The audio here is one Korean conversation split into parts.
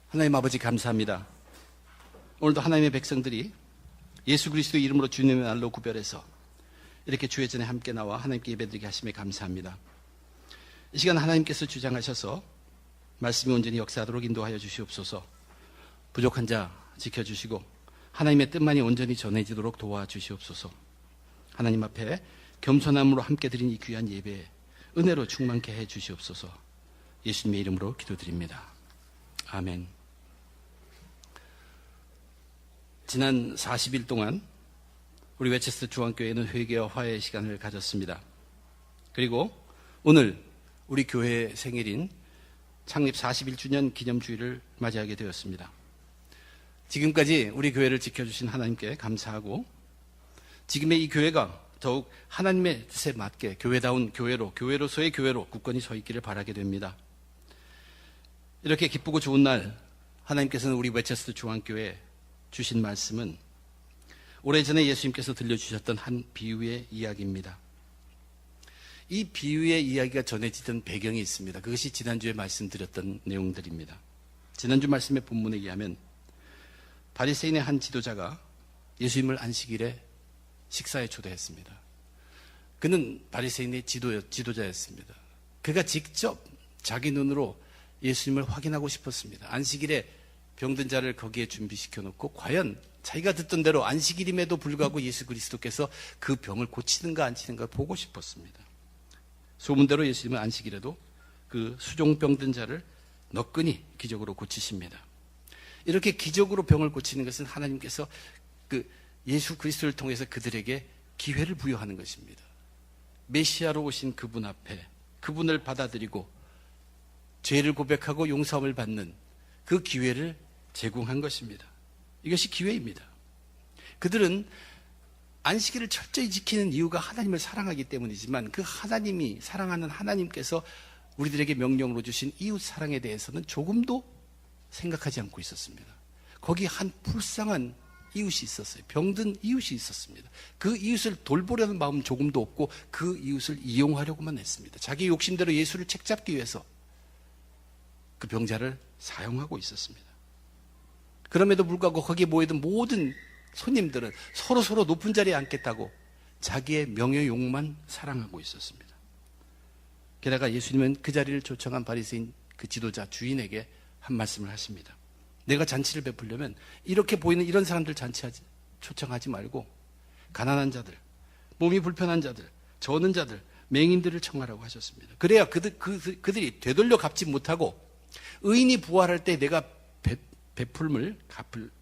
하나님 아버지 감사합니다. 오늘도 하나님의 백성들이 예수 그리스도의 이름으로 주님의 날로 구별해서 이렇게 주의 전에 함께 나와 하나님께 예배드리게 하심에 감사합니다. 이 시간 하나님께서 주장하셔서 말씀이 온전히 역사하도록 인도하여 주시옵소서. 부족한 자 지켜주시고 하나님의 뜻만이 온전히 전해지도록 도와주시옵소서. 하나님 앞에 겸손함으로 함께 드린 이 귀한 예배에 은혜로 충만케 해 주시옵소서. 예수님의 이름으로 기도드립니다. 아멘. 지난 40일 동안 우리 웨체스터 중앙교회는 회개와 화해의 시간을 가졌습니다. 그리고 오늘 우리 교회의 생일인 창립 41주년 기념주일을 맞이하게 되었습니다. 지금까지 우리 교회를 지켜주신 하나님께 감사하고 지금의 이 교회가 더욱 하나님의 뜻에 맞게 교회다운 교회로, 교회로서의 교회로 굳건히 서 있기를 바라게 됩니다. 이렇게 기쁘고 좋은 날 하나님께서는 우리 웨체스터 중앙교회에 주신 말씀은 오래전에 예수님께서 들려주셨던 한 비유의 이야기입니다. 이 비유의 이야기가 전해지던 배경이 있습니다. 그것이 지난주에 말씀드렸던 내용들입니다. 지난주 말씀의 본문에 의하면 바리새인의 한 지도자가 예수님을 안식일에 식사에 초대했습니다. 그는 바리새인의 지도자였습니다. 그가 직접 자기 눈으로 예수님을 확인하고 싶었습니다. 안식일에 병든 자를 거기에 준비시켜 놓고 과연 자기가 듣던 대로 안식일임에도 불구하고 예수 그리스도께서 그 병을 고치는가 안 치는가 보고 싶었습니다. 소문대로 예수님은 안식일에도 그 수종병든 자를 너끈히 기적으로 고치십니다. 이렇게 기적으로 병을 고치는 것은 하나님께서 그 예수 그리스도를 통해서 그들에게 기회를 부여하는 것입니다. 메시아로 오신 그분 앞에 그분을 받아들이고 죄를 고백하고 용서함을 받는 그 기회를 제공한 것입니다. 이것이 기회입니다. 그들은 안식일을 철저히 지키는 이유가 하나님을 사랑하기 때문이지만 그 하나님이 사랑하는 하나님께서 우리들에게 명령으로 주신 이웃 사랑에 대해서는 조금도 생각하지 않고 있었습니다. 거기 한 불쌍한 이웃이 있었어요. 병든 이웃이 있었습니다. 그 이웃을 돌보려는 마음은 조금도 없고 그 이웃을 이용하려고만 했습니다. 자기 욕심대로 예수를 책잡기 위해서 그 병자를 사용하고 있었습니다. 그럼에도 불구하고 거기에 모여든 모든 손님들은 서로 높은 자리에 앉겠다고 자기의 명예욕만 사랑하고 있었습니다. 게다가 예수님은 그 자리를 초청한 바리새인 그 지도자 주인에게 한 말씀을 하십니다. 내가 잔치를 베풀려면 이렇게 보이는 이런 사람들 초청하지 말고 가난한 자들, 몸이 불편한 자들, 저는 자들, 맹인들을 청하라고 하셨습니다. 그래야 그들이 되돌려 갚지 못하고 의인이 부활할 때 내가 베풀물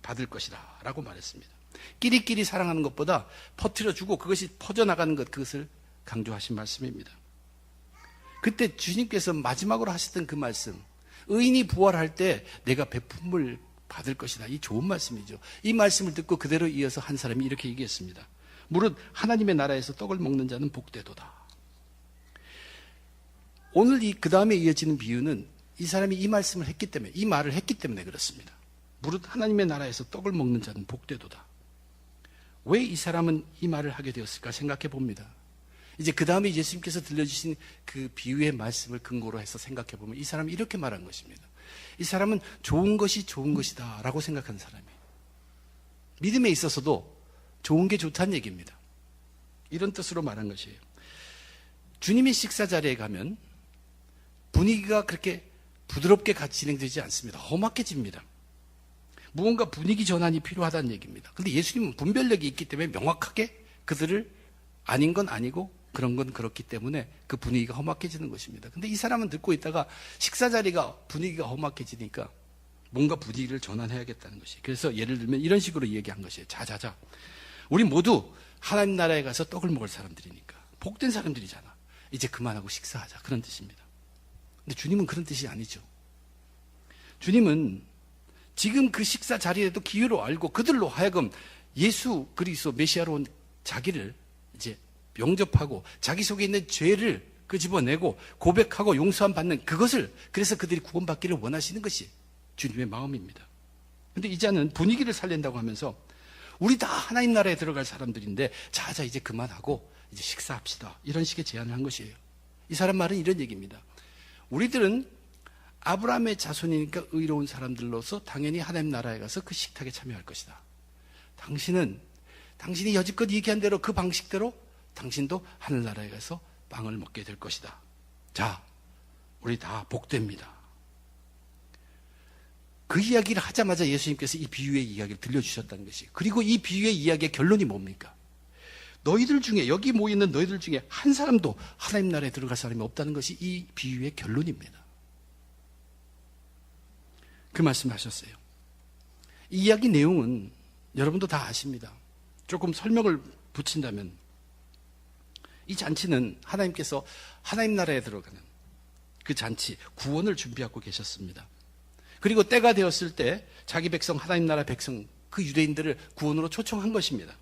받을 것이다 라고 말했습니다. 끼리끼리 사랑하는 것보다 퍼뜨려주고 그것이 퍼져나가는 것, 그것을 강조하신 말씀입니다. 그때 주님께서 마지막으로 하셨던 그 말씀, 의인이 부활할 때 내가 베품을 받을 것이다. 이 좋은 말씀이죠. 이 말씀을 듣고 그대로 이어서 한 사람이 이렇게 얘기했습니다. 무릇 하나님의 나라에서 떡을 먹는 자는 복되도다. 오늘 그 다음에 이어지는 비유는 이 사람이 이 말씀을 했기 때문에, 이 말을 했기 때문에 그렇습니다. 무릇 하나님의 나라에서 떡을 먹는 자는 복되도다. 왜 이 사람은 이 말을 하게 되었을까 생각해 봅니다. 이제 그 다음에 예수님께서 들려주신 그 비유의 말씀을 근거로 해서 생각해 보면 이 사람이 이렇게 말한 것입니다. 이 사람은 좋은 것이 좋은 것이다 라고 생각하는 사람이에요. 믿음에 있어서도 좋은 게 좋다는 얘기입니다. 이런 뜻으로 말한 것이에요. 주님의 식사 자리에 가면 분위기가 그렇게 부드럽게 같이 진행되지 않습니다. 험악해집니다. 무언가 분위기 전환이 필요하다는 얘기입니다. 그런데 예수님은 분별력이 있기 때문에 명확하게 그들을 아닌 건 아니고 그런 건 그렇기 때문에 그 분위기가 험악해지는 것입니다. 근데 이 사람은 듣고 있다가 식사 자리가 분위기가 험악해지니까 뭔가 분위기를 전환해야겠다는 것이. 그래서 예를 들면 이런 식으로 얘기한 것이에요. 자자자. 우리 모두 하나님 나라에 가서 떡을 먹을 사람들이니까. 복된 사람들이잖아. 이제 그만하고 식사하자. 그런 뜻입니다. 근데 주님은 그런 뜻이 아니죠. 주님은 지금 그 식사 자리에도 기회로 알고 그들로 하여금 예수 그리스도 메시아로 온 자기를 이제 영접하고 자기 속에 있는 죄를 끄집어내고 고백하고 용서함 받는 그것을, 그래서 그들이 구원받기를 원하시는 것이 주님의 마음입니다. 그런데 이제는 분위기를 살린다고 하면서 우리 다 하나님 나라에 들어갈 사람들인데 자자 이제 그만하고 이제 식사합시다, 이런 식의 제안을 한 것이에요. 이 사람 말은 이런 얘기입니다. 우리들은 아브라함의 자손이니까 의로운 사람들로서 당연히 하나님 나라에 가서 그 식탁에 참여할 것이다. 당신이 여지껏 얘기한 대로 그 방식대로 당신도 하늘나라에 가서 빵을 먹게 될 것이다. 자, 우리 다 복됩니다. 그 이야기를 하자마자 예수님께서 이 비유의 이야기를 들려주셨다는 것이. 그리고 이 비유의 이야기의 결론이 뭡니까? 너희들 중에, 여기 모여있는 너희들 중에 한 사람도 하나님 나라에 들어갈 사람이 없다는 것이 이 비유의 결론입니다. 그 말씀하셨어요. 이 이야기 내용은 여러분도 다 아십니다. 조금 설명을 붙인다면 이 잔치는 하나님께서 하나님 나라에 들어가는 그 잔치, 구원을 준비하고 계셨습니다. 그리고 때가 되었을 때 자기 백성, 하나님 나라 백성, 그 유대인들을 구원으로 초청한 것입니다.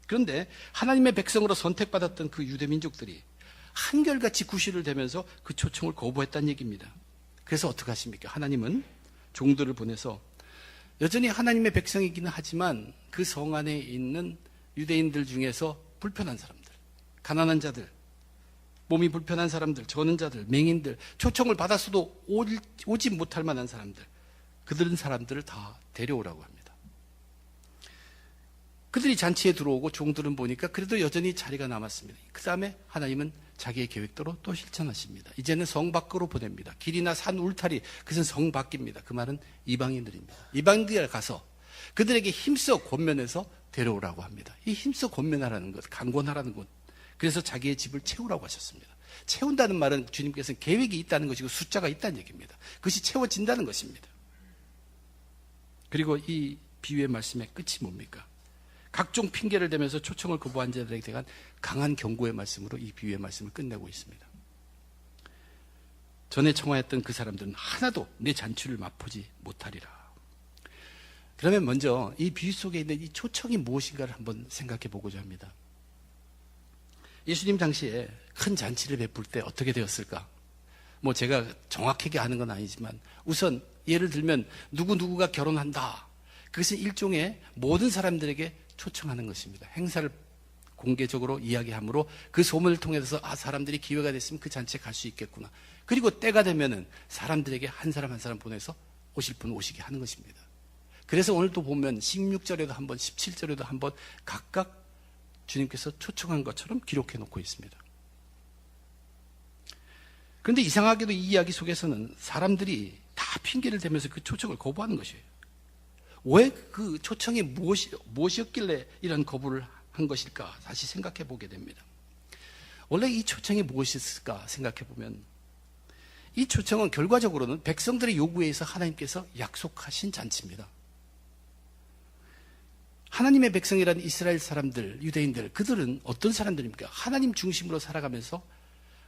그런데 하나님의 백성으로 선택받았던 그 유대 민족들이 한결같이 구실을 대면서 그 초청을 거부했다는 얘기입니다. 그래서 어떻게 하십니까? 하나님은 종들을 보내서 여전히 하나님의 백성이기는 하지만 그 성 안에 있는 유대인들 중에서 불편한 사람들, 가난한 자들, 몸이 불편한 사람들, 저는 자들, 맹인들, 초청을 받았어도 오지 못할 만한 사람들, 그들은 사람들을 다 데려오라고 합니다. 그들이 잔치에 들어오고 종들은 보니까 그래도 여전히 자리가 남았습니다. 그 다음에 하나님은 자기의 계획대로 또 실천하십니다. 이제는 성 밖으로 보냅니다. 길이나 산 울타리, 그것은 성 밖입니다. 그 말은 이방인들입니다. 이방인들에 가서 그들에게 힘써 권면해서 데려오라고 합니다. 이 힘써 권면하라는 것, 강권하라는 것. 그래서 자기의 집을 채우라고 하셨습니다. 채운다는 말은 주님께서는 계획이 있다는 것이고 숫자가 있다는 얘기입니다. 그것이 채워진다는 것입니다. 그리고 이 비유의 말씀의 끝이 뭡니까? 각종 핑계를 대면서 초청을 거부한 자들에게 대한 강한 경고의 말씀으로 이 비유의 말씀을 끝내고 있습니다. 전에 청하였던 그 사람들은 하나도 내 잔치를 맛보지 못하리라. 그러면 먼저 이 비유 속에 있는 이 초청이 무엇인가를 한번 생각해 보고자 합니다. 예수님 당시에 큰 잔치를 베풀 때 어떻게 되었을까? 뭐 제가 정확하게 아는 건 아니지만 우선 예를 들면 누구누구가 결혼한다. 그것은 일종의 모든 사람들에게 초청하는 것입니다. 행사를 공개적으로 이야기함으로 그 소문을 통해서 사람들이 기회가 됐으면 그 잔치에 갈 수 있겠구나. 그리고 때가 되면은 사람들에게 한 사람 한 사람 보내서 오실 분 오시게 하는 것입니다. 그래서 오늘도 보면 16절에도 한 번, 17절에도 한 번 각각 주님께서 초청한 것처럼 기록해 놓고 있습니다. 그런데 이상하게도 이 이야기 속에서는 사람들이 다 핑계를 대면서 그 초청을 거부하는 것이에요. 왜 그 초청이 무엇이었길래 이런 거부를 한 것일까? 다시 생각해 보게 됩니다. 원래 이 초청이 무엇이었을까 생각해 보면 이 초청은 결과적으로는 백성들의 요구에 의해서 하나님께서 약속하신 잔치입니다. 하나님의 백성이라는 이스라엘 사람들, 유대인들, 그들은 어떤 사람들입니까? 하나님 중심으로 살아가면서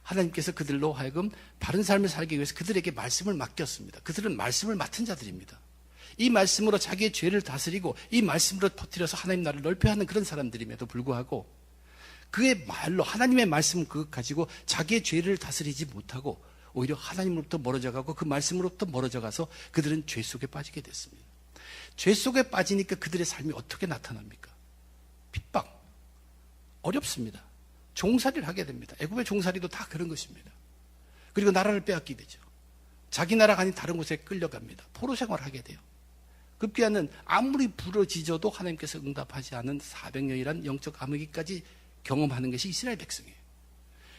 하나님께서 그들로 하여금 바른 삶을 살기 위해서 그들에게 말씀을 맡겼습니다. 그들은 말씀을 맡은 자들입니다. 이 말씀으로 자기의 죄를 다스리고 이 말씀으로 퍼뜨려서 하나님 나라를 넓혀야 하는 그런 사람들임에도 불구하고 그의 말로 하나님의 말씀을 그것 가지고 자기의 죄를 다스리지 못하고 오히려 하나님으로부터 멀어져 가고 그 말씀으로부터 멀어져 가서 그들은 죄 속에 빠지게 됐습니다. 죄 속에 빠지니까 그들의 삶이 어떻게 나타납니까? 핍박, 어렵습니다. 종살이를 하게 됩니다. 애굽의 종살이도 다 그런 것입니다. 그리고 나라를 빼앗기게 되죠. 자기 나라가 아닌 다른 곳에 끌려갑니다. 포로 생활을 하게 돼요. 급기야는 아무리 부러지져도 하나님께서 응답하지 않은 400년이란 영적 암흑기까지 경험하는 것이 이스라엘 백성이에요.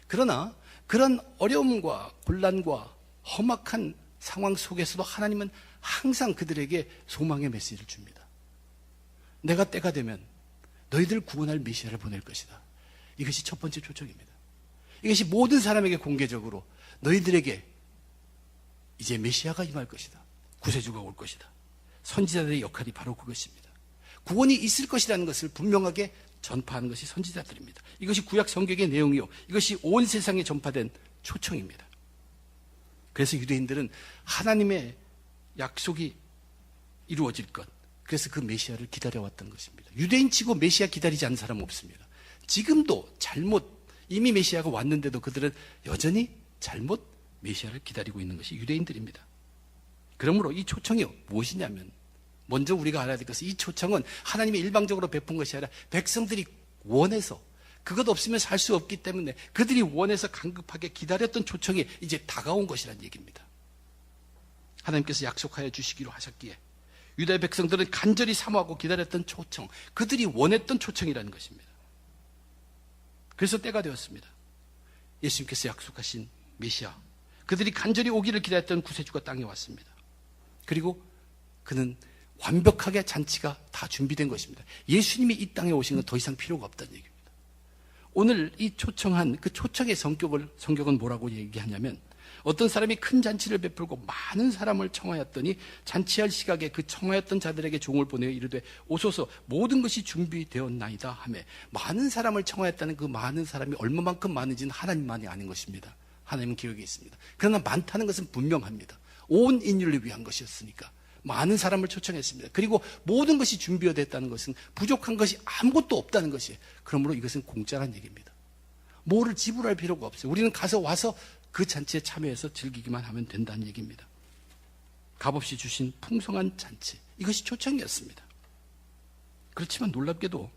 그러나 그런 어려움과 곤란과 험악한 상황 속에서도 하나님은 항상 그들에게 소망의 메시지를 줍니다. 내가 때가 되면 너희들 구원할 메시아를 보낼 것이다. 이것이 첫 번째 초청입니다. 이것이 모든 사람에게 공개적으로 너희들에게 이제 메시아가 임할 것이다. 구세주가 올 것이다. 선지자들의 역할이 바로 그것입니다. 구원이 있을 것이라는 것을 분명하게 전파하는 것이 선지자들입니다. 이것이 구약 성경의 내용이요. 이것이 온 세상에 전파된 초청입니다. 그래서 유대인들은 하나님의 약속이 이루어질 것, 그래서 그 메시아를 기다려왔던 것입니다. 유대인치고 메시아 기다리지 않는 사람은 없습니다. 지금도 이미 메시아가 왔는데도 그들은 여전히 잘못 메시아를 기다리고 있는 것이 유대인들입니다. 그러므로 이 초청이 무엇이냐면 먼저 우리가 알아야 될 것은 이 초청은 하나님이 일방적으로 베푼 것이 아니라 백성들이 원해서 그것 없으면 살 수 없기 때문에 그들이 원해서 간급하게 기다렸던 초청이 이제 다가온 것이라는 얘기입니다. 하나님께서 약속하여 주시기로 하셨기에 유다의 백성들은 간절히 사모하고 기다렸던 초청, 그들이 원했던 초청이라는 것입니다. 그래서 때가 되었습니다. 예수님께서 약속하신 메시아, 그들이 간절히 오기를 기다렸던 구세주가 땅에 왔습니다. 그리고 그는 완벽하게 잔치가 다 준비된 것입니다. 예수님이 이 땅에 오신 건 더 이상 필요가 없다는 얘기입니다. 오늘 이 초청한 그 초청의 성격은 뭐라고 얘기하냐면, 어떤 사람이 큰 잔치를 베풀고 많은 사람을 청하였더니 잔치할 시각에 그 청하였던 자들에게 종을 보내어 이르되 오소서 모든 것이 준비되었나이다 하며, 많은 사람을 청하였다는 그 많은 사람이 얼마만큼 많은지는 하나님만이 아는 것입니다. 하나님은 기억에 있습니다. 그러나 많다는 것은 분명합니다. 온 인류를 위한 것이었으니까 많은 사람을 초청했습니다. 그리고 모든 것이 준비되었다는 것은 부족한 것이 아무것도 없다는 것이에요. 그러므로 이것은 공짜란 얘기입니다. 뭐를 지불할 필요가 없어요. 우리는 와서 그 잔치에 참여해서 즐기기만 하면 된다는 얘기입니다. 값없이 주신 풍성한 잔치, 이것이 초청이었습니다. 그렇지만 놀랍게도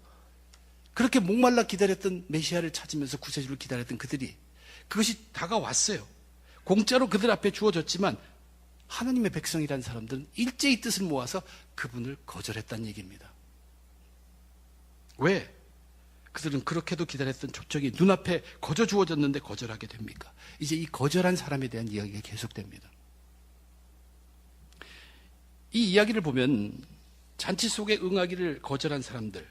그렇게 목말라 기다렸던 메시아를 찾으면서 구세주를 기다렸던 그들이, 그것이 다가왔어요. 공짜로 그들 앞에 주어졌지만 하나님의 백성이라는 사람들은 일제히 뜻을 모아서 그분을 거절했다는 얘기입니다. 왜? 그들은 그렇게도 기다렸던 초청이 눈앞에 거저 주어졌는데 거절하게 됩니까? 이제 이 거절한 사람에 대한 이야기가 계속됩니다. 이 이야기를 보면 잔치 속에 응하기를 거절한 사람들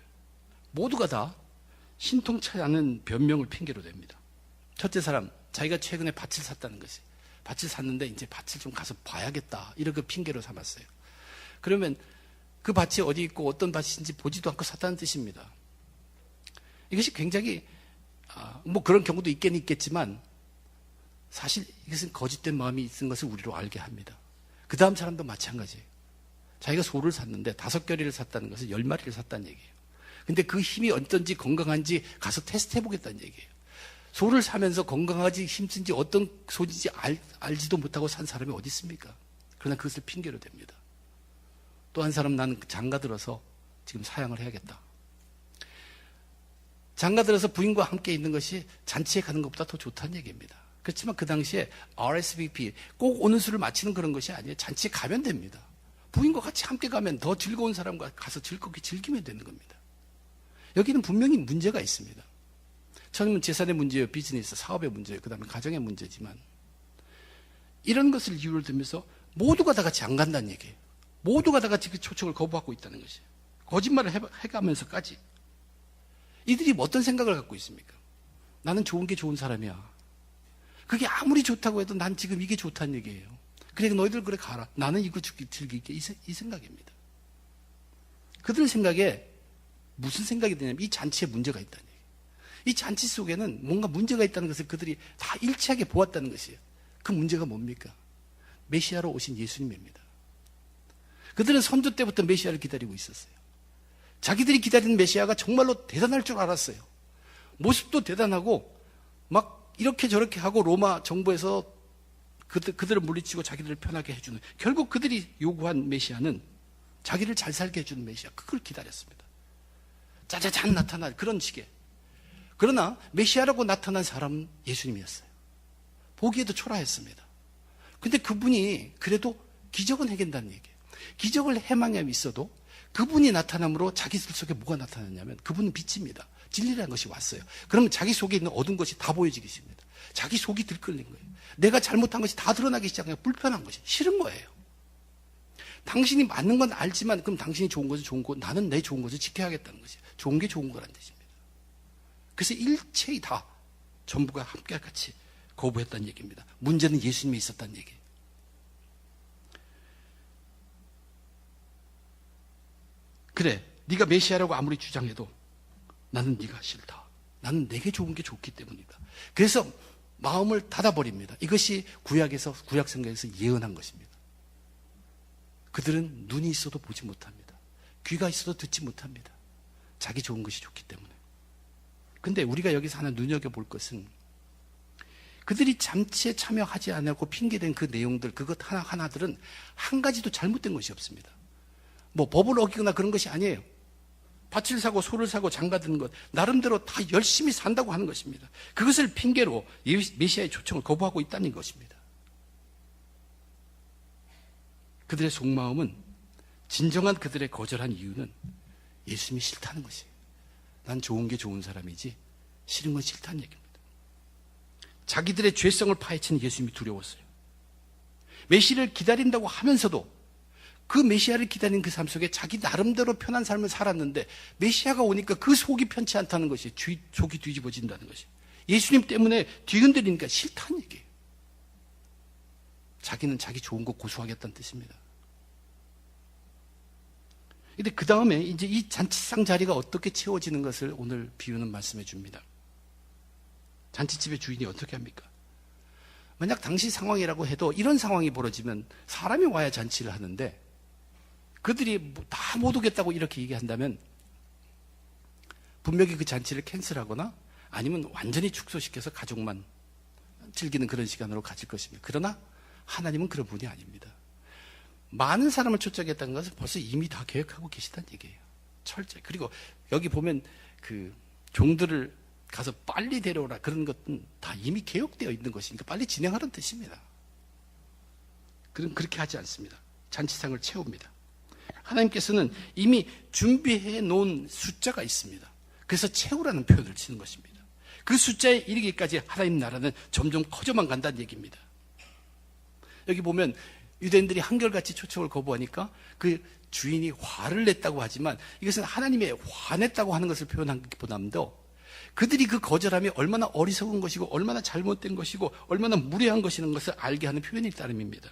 모두가 다 신통치 않은 변명을 핑계로 댑니다. 첫째 사람, 자기가 최근에 밭을 샀다는 것이, 밭을 샀는데 이제 밭을 좀 가서 봐야겠다, 이렇게 핑계로 삼았어요. 그러면 그 밭이 어디 있고 어떤 밭인지 보지도 않고 샀다는 뜻입니다. 이것이 굉장히 뭐 그런 경우도 있겠지만 사실 이것은 거짓된 마음이 있는 것을 우리로 알게 합니다. 그 다음 사람도 마찬가지예요. 자기가 소를 샀는데 5겨리를 샀다는 것은 10마리를 샀다는 얘기예요. 근데 그 힘이 어떤지 건강한지 가서 테스트 해보겠다는 얘기예요. 소를 사면서 건강하지 힘든지 어떤 소인지 알지도 못하고 산 사람이 어디 있습니까? 그러나 그것을 핑계로 댑니다. 또 한 사람, 나는 장가 들어서 지금 사양을 해야겠다. 장가 들어서 부인과 함께 있는 것이 잔치에 가는 것보다 더 좋다는 얘기입니다. 그렇지만 그 당시에 RSVP, 꼭 오는 수를 맞추는 그런 것이 아니에요. 잔치에 가면 됩니다. 부인과 같이 함께 가면 더 즐거운 사람과 가서 즐겁게 즐기면 되는 겁니다. 여기는 분명히 문제가 있습니다. 처음은 재산의 문제예요, 비즈니스, 사업의 문제예요, 그 다음에 가정의 문제지만, 이런 것을 이유를 들면서 모두가 다 같이 안 간다는 얘기예요. 모두가 다 같이 그 초청을 거부하고 있다는 것이에요. 거짓말을 해가면서까지. 이들이 어떤 생각을 갖고 있습니까? 나는 좋은 게 좋은 사람이야. 그게 아무리 좋다고 해도 난 지금 이게 좋다는 얘기예요. 그래, 너희들 그래 가라. 나는 이거 즐길게. 이 생각입니다. 그들 생각에 무슨 생각이 드냐면 이 잔치에 문제가 있다는 얘기예요. 이 잔치 속에는 뭔가 문제가 있다는 것을 그들이 다 일치하게 보았다는 것이에요. 그 문제가 뭡니까? 메시아로 오신 예수님입니다. 그들은 선조 때부터 메시아를 기다리고 있었어요. 자기들이 기다리는 메시아가 정말로 대단할 줄 알았어요. 모습도 대단하고 막 이렇게 저렇게 하고 로마 정부에서 그들을 물리치고 자기들을 편하게 해주는, 결국 그들이 요구한 메시아는 자기를 잘 살게 해주는 메시아, 그걸 기다렸습니다. 짜자잔 나타날 그런 식의. 그러나 메시아라고 나타난 사람은 예수님이었어요. 보기에도 초라했습니다. 근데 그분이 그래도 기적은 해낸다는 얘기예요. 기적을 해망함이 있어도 그분이 나타남으로 자기들 속에 뭐가 나타났냐면 그분은 빛입니다. 진리라는 것이 왔어요. 그러면 자기 속에 있는 어두운 것이 다 보여지기 시작합니다. 자기 속이 들끓는 거예요. 내가 잘못한 것이 다 드러나기 시작해요. 불편한 것이, 싫은 거예요. 당신이 맞는 건 알지만 그럼 당신이 좋은 것은 좋은 거, 나는 내 좋은 것을 지켜야겠다는 것이에요. 좋은 게 좋은 거란 뜻입니다. 그래서 일체히 다 전부가 함께 같이 거부했다는 얘기입니다. 문제는 예수님이 있었다는 얘기예요. 그래, 네가 메시아라고 아무리 주장해도 나는 네가 싫다. 나는 내게 좋은 게 좋기 때문이다. 그래서 마음을 닫아버립니다. 이것이 구약 성경에서 예언한 것입니다. 그들은 눈이 있어도 보지 못합니다. 귀가 있어도 듣지 못합니다. 자기 좋은 것이 좋기 때문에. 근데 우리가 여기서 하나 눈여겨볼 것은 그들이 잔치에 참여하지 않고 핑계댄 그 내용들, 그것 하나하나들은 한 가지도 잘못된 것이 없습니다. 뭐 법을 어기거나 그런 것이 아니에요. 밭을 사고 소를 사고 장가 드는 것, 나름대로 다 열심히 산다고 하는 것입니다. 그것을 핑계로 메시아의 초청을 거부하고 있다는 것입니다. 그들의 속마음은, 진정한 그들의 거절한 이유는 예수님이 싫다는 것이에요. 난 좋은 게 좋은 사람이지 싫은 건 싫다는 얘기입니다. 자기들의 죄성을 파헤치는 예수님이 두려웠어요. 메시아를 기다린다고 하면서도 그 메시아를 기다리는 그 삶 속에 자기 나름대로 편한 삶을 살았는데 메시아가 오니까 그 속이 편치 않다는 것이, 속이 뒤집어진다는 것이, 예수님 때문에 뒤흔들리니까 싫다는 얘기예요. 자기는 자기 좋은 거 고수하겠다는 뜻입니다. 근데 그 다음에 이제 이 잔치상 자리가 어떻게 채워지는 것을 오늘 비유는 말씀해 줍니다. 잔치집의 주인이 어떻게 합니까? 만약 당시 상황이라고 해도 이런 상황이 벌어지면 사람이 와야 잔치를 하는데 그들이 다 못 오겠다고 이렇게 얘기한다면 분명히 그 잔치를 캔슬하거나 아니면 완전히 축소시켜서 가족만 즐기는 그런 시간으로 가질 것입니다. 그러나 하나님은 그런 분이 아닙니다. 많은 사람을 초청했다는 것은 벌써 이미 다 계획하고 계시다는 얘기예요. 철저히. 그리고 여기 보면 그 종들을 가서 빨리 데려오라 그런 것은 다 이미 계획되어 있는 것이니까 빨리 진행하라는 뜻입니다. 그럼 그렇게 하지 않습니다. 잔치상을 채웁니다. 하나님께서는 이미 준비해 놓은 숫자가 있습니다. 그래서 채우라는 표현을 치는 것입니다. 그 숫자에 이르기까지 하나님 나라는 점점 커져만 간다는 얘기입니다. 여기 보면 유대인들이 한결같이 초청을 거부하니까 그 주인이 화를 냈다고 하지만 이것은 하나님의 화냈다고 하는 것을 표현한 것보다도 그들이 그 거절함이 얼마나 어리석은 것이고 얼마나 잘못된 것이고 얼마나 무례한 것이라는 것을 알게 하는 표현일 따름입니다.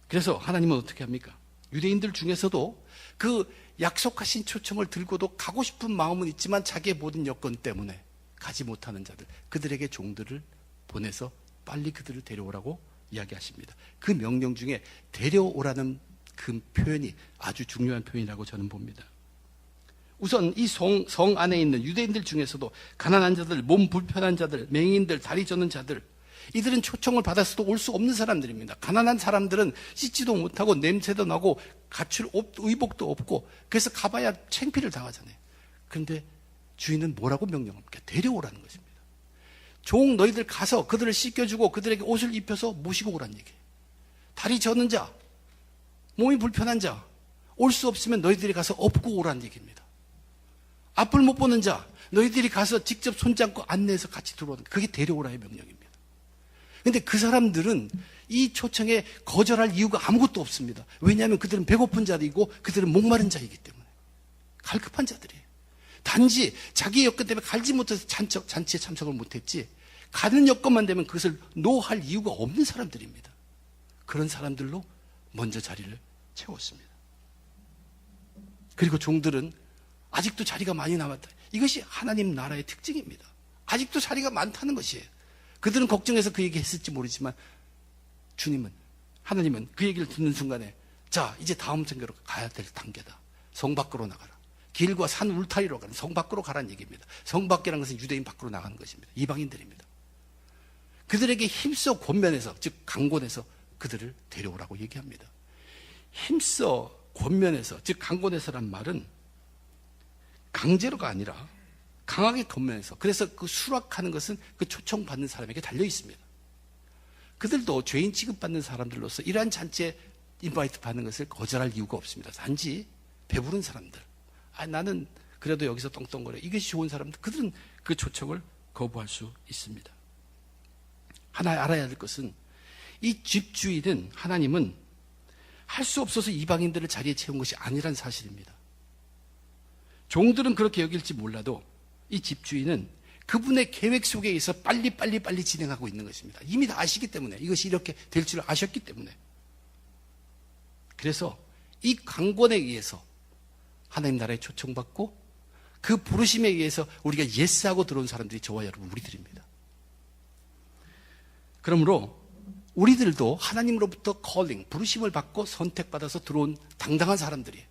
그래서 하나님은 어떻게 합니까? 유대인들 중에서도 그 약속하신 초청을 들고도 가고 싶은 마음은 있지만 자기의 모든 여건 때문에 가지 못하는 자들, 그들에게 종들을 보내서 빨리 그들을 데려오라고 이야기하십니다. 그 명령 중에 데려오라는 그 표현이 아주 중요한 표현이라고 저는 봅니다. 우선 이 성 안에 있는 유대인들 중에서도 가난한 자들, 몸 불편한 자들, 맹인들, 다리 저는 자들, 이들은 초청을 받았어도 올 수 없는 사람들입니다. 가난한 사람들은 씻지도 못하고 냄새도 나고 갖출 의복도 없고 그래서 가봐야 창피를 당하잖아요. 그런데 주인은 뭐라고 명령합니까? 데려오라는 것입니다. 종 너희들 가서 그들을 씻겨주고 그들에게 옷을 입혀서 모시고 오라는 얘기예요. 다리 저는 자, 몸이 불편한 자, 올 수 없으면 너희들이 가서 업고 오라는 얘기입니다. 앞을 못 보는 자, 너희들이 가서 직접 손잡고 안내해서 같이 들어오는, 그게 데려오라의 명령입니다. 그런데 그 사람들은 이 초청에 거절할 이유가 아무것도 없습니다. 왜냐하면 그들은 배고픈 자들이고 그들은 목마른 자이기 때문에. 갈급한 자들이에요. 단지 자기의 여건 때문에 갈지 못해서 잔치에 참석을 못했지, 가는 여건만 되면 그것을 노할 이유가 없는 사람들입니다. 그런 사람들로 먼저 자리를 채웠습니다. 그리고 종들은 아직도 자리가 많이 남았다. 이것이 하나님 나라의 특징입니다. 아직도 자리가 많다는 것이에요. 그들은 걱정해서 그 얘기 했을지 모르지만 주님은, 하나님은 그 얘기를 듣는 순간에 자, 이제 다음 선교로 가야 될 단계다. 성 밖으로 나가라. 길과 산 울타리로 가는, 성 밖으로 가라는 얘기입니다. 성 밖이라는 것은 유대인 밖으로 나가는 것입니다. 이방인들입니다. 그들에게 힘써 권면해서, 즉 강권해서 그들을 데려오라고 얘기합니다. 힘써 권면해서, 즉 강권해서란 말은 강제로가 아니라 강하게 권면해서, 그래서 그 수락하는 것은 그 초청받는 사람에게 달려 있습니다. 그들도 죄인 취급받는 사람들로서 이러한 잔치에 인바이트 받는 것을 거절할 이유가 없습니다. 단지 배부른 사람들, 나는 그래도 여기서 떵떵거려, 이것이 좋은 사람들, 그들은 그 초청을 거부할 수 있습니다. 하나 알아야 될 것은 이 집주인은, 하나님은 할 수 없어서 이방인들을 자리에 채운 것이 아니란 사실입니다. 종들은 그렇게 여길지 몰라도 이 집주인은 그분의 계획 속에 있어 빨리 진행하고 있는 것입니다. 이미 다 아시기 때문에, 이것이 이렇게 될 줄 아셨기 때문에. 그래서 이 강권에 의해서 하나님 나라에 초청받고 그 부르심에 의해서 우리가 예스하고 들어온 사람들이 저와 여러분, 우리들입니다. 그러므로 우리들도 하나님으로부터 컬링, 부르심을 받고 선택받아서 들어온 당당한 사람들이에요.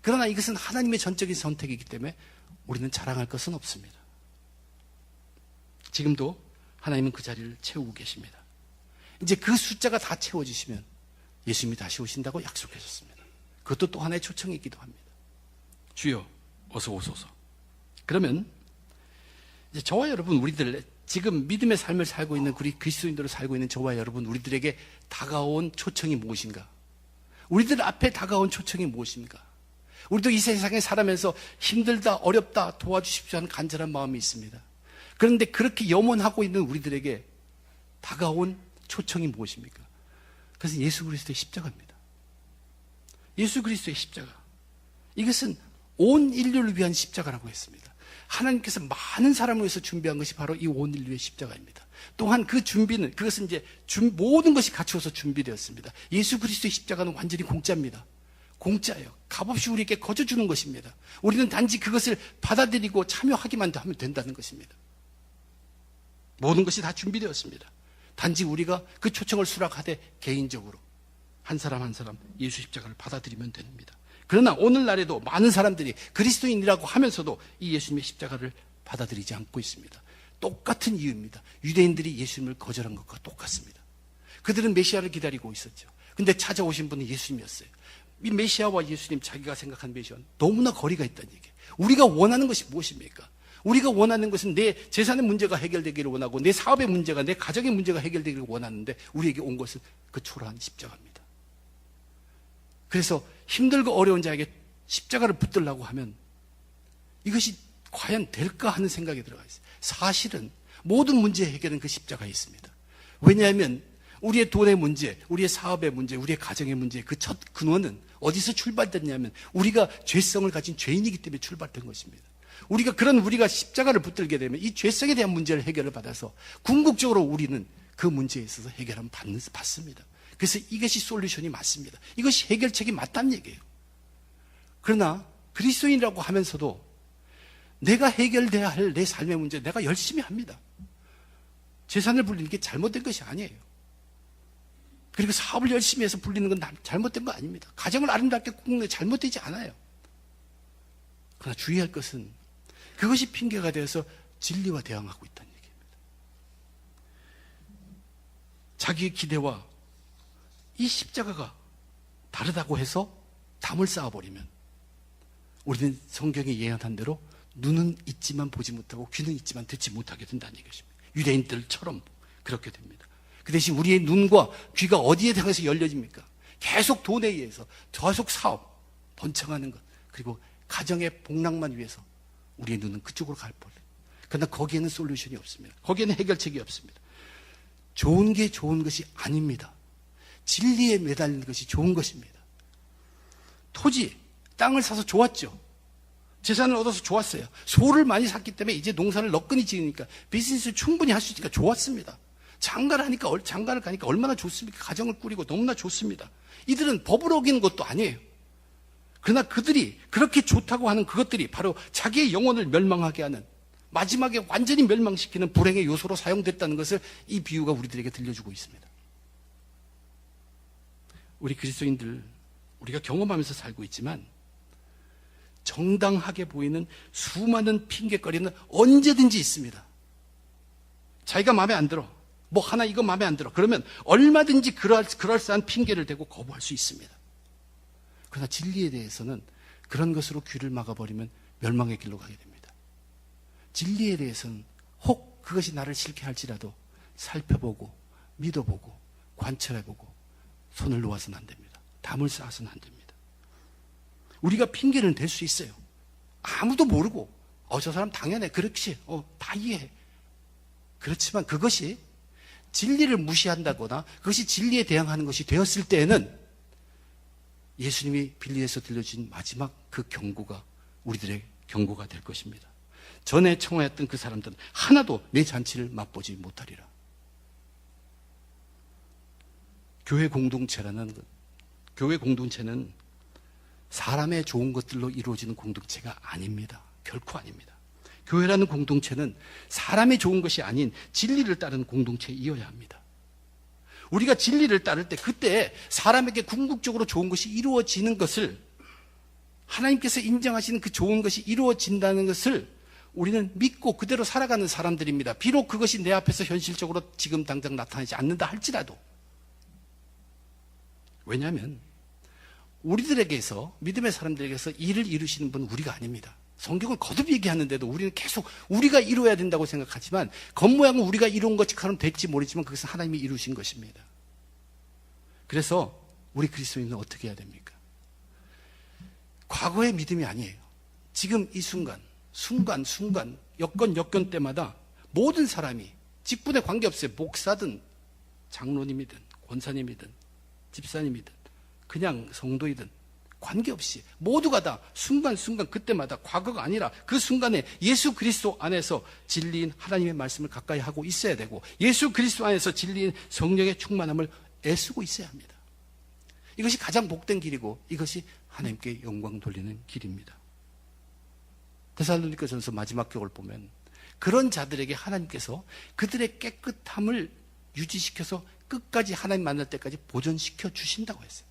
그러나 이것은 하나님의 전적인 선택이기 때문에 우리는 자랑할 것은 없습니다. 지금도 하나님은 그 자리를 채우고 계십니다. 이제 그 숫자가 다 채워지시면 예수님이 다시 오신다고 약속하셨습니다. 그것도 또 하나의 초청이기도 합니다. 주여 어서 오소서. 그러면 이제 저와 여러분, 우리들 지금 믿음의 삶을 살고 있는 우리 그리스도인들로 살고 있는 저와 여러분, 우리들에게 다가온 초청이 무엇인가? 우리들 앞에 다가온 초청이 무엇입니까? 우리도 이 세상에 살아면서 힘들다, 어렵다, 도와주십시오 하는 간절한 마음이 있습니다. 그런데 그렇게 염원하고 있는 우리들에게 다가온 초청이 무엇입니까? 그것은 예수 그리스도의 십자가입니다. 예수 그리스도의 십자가. 이것은 온 인류를 위한 십자가라고 했습니다. 하나님께서 많은 사람을 위해서 준비한 것이 바로 이 온 인류의 십자가입니다. 또한 그 준비는, 그것은 이제 모든 것이 갖추어서 준비되었습니다. 예수 그리스도의 십자가는 완전히 공짜입니다. 공짜예요. 값없이 우리에게 거저 주는 것입니다. 우리는 단지 그것을 받아들이고 참여하기만 하면 된다는 것입니다. 모든 것이 다 준비되었습니다. 단지 우리가 그 초청을 수락하되 개인적으로 한 사람 한 사람 예수 십자가를 받아들이면 됩니다. 그러나 오늘날에도 많은 사람들이 그리스도인이라고 하면서도 이 예수님의 십자가를 받아들이지 않고 있습니다. 똑같은 이유입니다. 유대인들이 예수님을 거절한 것과 똑같습니다. 그들은 메시아를 기다리고 있었죠. 근데 찾아오신 분은 예수님이었어요. 이 메시아와 예수님, 자기가 생각한 메시아는 너무나 거리가 있다는 얘기예요. 우리가 원하는 것이 무엇입니까? 우리가 원하는 것은 내 재산의 문제가 해결되기를 원하고 내 사업의 문제가, 내 가정의 문제가 해결되기를 원하는데 우리에게 온 것은 그 초라한 십자가입니다. 그래서 힘들고 어려운 자에게 십자가를 붙들라고 하면 이것이 과연 될까 하는 생각이 들어가 있어요. 사실은 모든 문제의 해결은 그 십자가에 있습니다. 왜냐하면 우리의 돈의 문제, 우리의 사업의 문제, 우리의 가정의 문제, 그 첫 근원은 어디서 출발됐냐면 우리가 죄성을 가진 죄인이기 때문에 출발된 것입니다. 우리가 십자가를 붙들게 되면 이 죄성에 대한 문제를 해결을 받아서 궁극적으로 우리는 그 문제에 있어서 해결을 받습니다. 그래서 이것이 솔루션이 맞습니다. 이것이 해결책이 맞다는 얘기예요. 그러나 그리스도인이라고 하면서도 내가 해결돼야 할 내 삶의 문제 내가 열심히 합니다. 재산을 불리는 게 잘못된 것이 아니에요. 그리고 사업을 열심히 해서 불리는 건 잘못된 거 아닙니다. 가정을 아름답게 꾸는 게 잘못되지 않아요. 그러나 주의할 것은 그것이 핑계가 되어서 진리와 대항하고 있다는 얘기입니다. 자기의 기대와 이 십자가가 다르다고 해서 담을 쌓아버리면 우리는 성경이 예언한 대로 눈은 있지만 보지 못하고 귀는 있지만 듣지 못하게 된다는 얘기입니다. 유대인들처럼 그렇게 됩니다. 그 대신 우리의 눈과 귀가 어디에 향해서 열려집니까? 계속 돈에 의해서, 계속 사업, 번창하는 것, 그리고 가정의 복락만 위해서 우리의 눈은 그쪽으로 갈 뻔해요. 그러나 거기에는 솔루션이 없습니다. 거기에는 해결책이 없습니다. 좋은 게 좋은 것이 아닙니다. 진리에 매달리는 것이 좋은 것입니다. 토지, 땅을 사서 좋았죠. 재산을 얻어서 좋았어요. 소를 많이 샀기 때문에 이제 농사를 너끈히 지으니까 비즈니스를 충분히 할 수 있으니까 좋았습니다. 장가를 가니까 얼마나 좋습니까? 가정을 꾸리고 너무나 좋습니다. 이들은 법을 어기는 것도 아니에요. 그러나 그들이 그렇게 좋다고 하는 그것들이 바로 자기의 영혼을 멸망하게 하는, 마지막에 완전히 멸망시키는 불행의 요소로 사용됐다는 것을 이 비유가 우리들에게 들려주고 있습니다. 우리 그리스도인들, 우리가 경험하면서 살고 있지만 정당하게 보이는 수많은 핑계거리는 언제든지 있습니다. 자기가 마음에 안 들어, 이거 마음에 안 들어, 그러면 얼마든지 그럴싸한 핑계를 대고 거부할 수 있습니다. 그러나 진리에 대해서는 그런 것으로 귀를 막아버리면 멸망의 길로 가게 됩니다. 진리에 대해서는 혹 그것이 나를 싫게 할지라도 살펴보고 믿어보고 관찰해보고 손을 놓아서는 안 됩니다. 담을 쌓아서는 안 됩니다. 우리가 핑계는 댈 수 있어요. 아무도 모르고 저 사람 당연해, 그렇지, 다 이해해. 그렇지만 그것이 진리를 무시한다거나 그것이 진리에 대항하는 것이 되었을 때에는 예수님이 빌리에서 들려주신 마지막 그 경고가 우리들의 경고가 될 것입니다. 전에 청하였던 그 사람들은 하나도 내 잔치를 맛보지 못하리라. 교회 공동체는 사람의 좋은 것들로 이루어지는 공동체가 아닙니다. 결코 아닙니다. 교회라는 공동체는 사람의 좋은 것이 아닌 진리를 따르는 공동체이어야 합니다. 우리가 진리를 따를 때 그때 사람에게 궁극적으로 좋은 것이 이루어지는 것을, 하나님께서 인정하시는 그 좋은 것이 이루어진다는 것을 우리는 믿고 그대로 살아가는 사람들입니다. 비록 그것이 내 앞에서 현실적으로 지금 당장 나타나지 않는다 할지라도. 왜냐하면 우리들에게서, 믿음의 사람들에게서 일을 이루시는 분은 우리가 아닙니다. 성경을 거듭 얘기하는데도 우리는 계속 우리가 이루어야 된다고 생각하지만 겉모양은 우리가 이룬 것처럼 될지 모르지만 그것은 하나님이 이루신 것입니다. 그래서 우리 그리스도인은 어떻게 해야 됩니까? 과거의 믿음이 아니에요. 지금 이 순간 여건 때마다 모든 사람이 직분에 관계없어요. 목사든 장로님이든 권사님이든 집사님이든 그냥 성도이든 관계없이 모두가 다 순간순간 그때마다 과거가 아니라 그 순간에 예수 그리스도 안에서 진리인 하나님의 말씀을 가까이 하고 있어야 되고 예수 그리스도 안에서 진리인 성령의 충만함을 애쓰고 있어야 합니다. 이것이 가장 복된 길이고 이것이 하나님께 영광 돌리는 길입니다. 데살로니가전서 마지막 격을 보면 그런 자들에게 하나님께서 그들의 깨끗함을 유지시켜서 끝까지 하나님 만날 때까지 보존시켜 주신다고 했어요.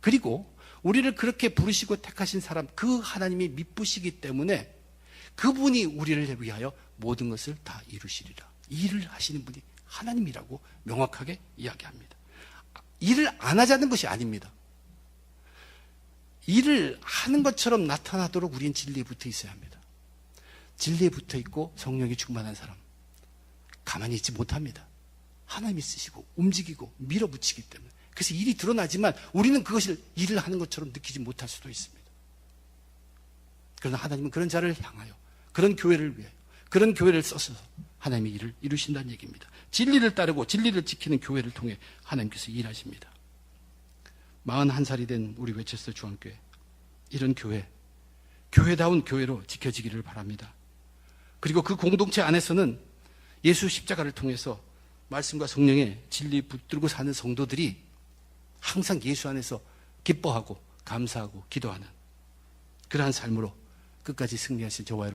그리고 우리를 그렇게 부르시고 택하신 사람 그 하나님이 미쁘시기 때문에 그분이 우리를 위하여 모든 것을 다 이루시리라. 일을 하시는 분이 하나님이라고 명확하게 이야기합니다. 일을 안 하자는 것이 아닙니다. 일을 하는 것처럼 나타나도록 우리는 진리에 붙어 있어야 합니다. 진리에 붙어 있고 성령이 충만한 사람 가만히 있지 못합니다. 하나님이 쓰시고 움직이고 밀어붙이기 때문에 그래서 일이 드러나지만 우리는 그것을 일을 하는 것처럼 느끼지 못할 수도 있습니다. 그러나 하나님은 그런 자를 향하여 그런 교회를 위하여 그런 교회를 써서 하나님의 일을 이루신다는 얘기입니다. 진리를 따르고 진리를 지키는 교회를 통해 하나님께서 일하십니다. 41살이 된 우리 웨체스터 중앙교회 이런 교회다운 교회로 지켜지기를 바랍니다. 그리고 그 공동체 안에서는 예수 십자가를 통해서 말씀과 성령의 진리 붙들고 사는 성도들이 항상 예수 안에서 기뻐하고 감사하고 기도하는 그러한 삶으로 끝까지 승리하신 저와 여러분